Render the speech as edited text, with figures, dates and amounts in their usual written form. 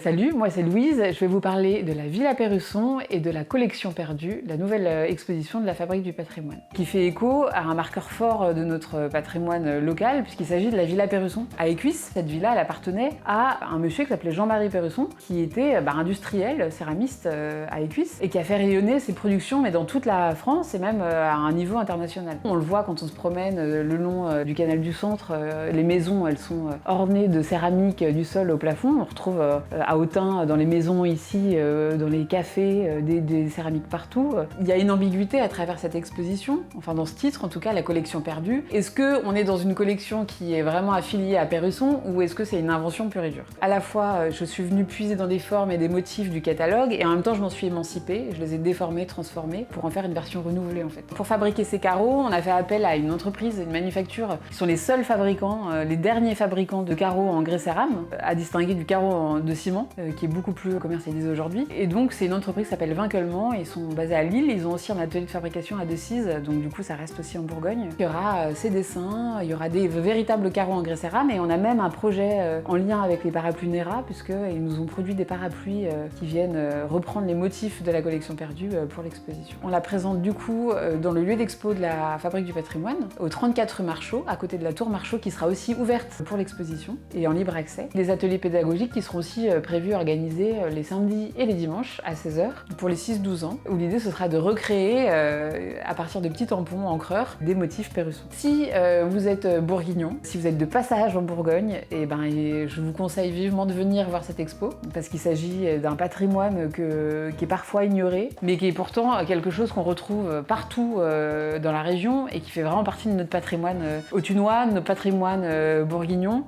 Salut, moi c'est Louise, je vais vous parler de la Villa Perrusson et de la collection perdue, la nouvelle exposition de la Fabrique du patrimoine, qui fait écho à un marqueur fort de notre patrimoine local, puisqu'il s'agit de la Villa Perrusson. À Écuisses, cette villa, elle appartenait à un monsieur qui s'appelait Jean-Marie Perrusson, qui était industriel, céramiste à Écuisses, et qui a fait rayonner ses productions, mais dans toute la France et même à un niveau international. On le voit quand on se promène le long du canal du Centre, les maisons, elles sont ornées de céramique du sol au plafond. On retrouve à Autun, dans les maisons ici, dans les cafés, des céramiques partout. Il y a une ambiguïté à travers cette exposition, enfin dans ce titre en tout cas, la collection perdue. Est-ce qu'on est dans une collection qui est vraiment affiliée à Perrusson ou est-ce que c'est une invention pure et dure? À la fois, je suis venue puiser dans des formes et des motifs du catalogue et en même temps je m'en suis émancipée, je les ai déformés, transformés pour en faire une version renouvelée en fait. Pour fabriquer ces carreaux, on a fait appel à une entreprise, une manufacture, qui sont les seuls fabricants, les derniers fabricants de carreaux en grès cérame, à distinguer du carreau de ciment, qui est beaucoup plus commercialisé aujourd'hui. Et donc c'est une entreprise qui s'appelle Vinquellement, ils sont basés à Lille, ils ont aussi un atelier de fabrication à Decize, donc du coup ça reste aussi en Bourgogne. Il y aura ces dessins, il y aura des véritables carreaux en grès cérame et on a même un projet en lien avec les parapluies Nera, puisqu'ils nous ont produit des parapluies qui viennent reprendre les motifs de la collection perdue pour l'exposition. On la présente du coup dans le lieu d'expo de la Fabrique du patrimoine, au 34 rue Marchaux, à côté de la tour Marchaux, qui sera aussi ouverte pour l'exposition et en libre accès. Les ateliers pédagogiques qui seront aussi prévus organisés les samedis et les dimanches à 16h pour les 6-12 ans, où l'idée ce sera de recréer à partir de petits tampons encreurs des motifs Perrusson. Si vous êtes bourguignon, si vous êtes de passage en Bourgogne, je vous conseille vivement de venir voir cette expo parce qu'il s'agit d'un patrimoine qui est parfois ignoré, mais qui est pourtant quelque chose qu'on retrouve partout dans la région et qui fait vraiment partie de notre patrimoine autunois, de notre patrimoine bourguignon.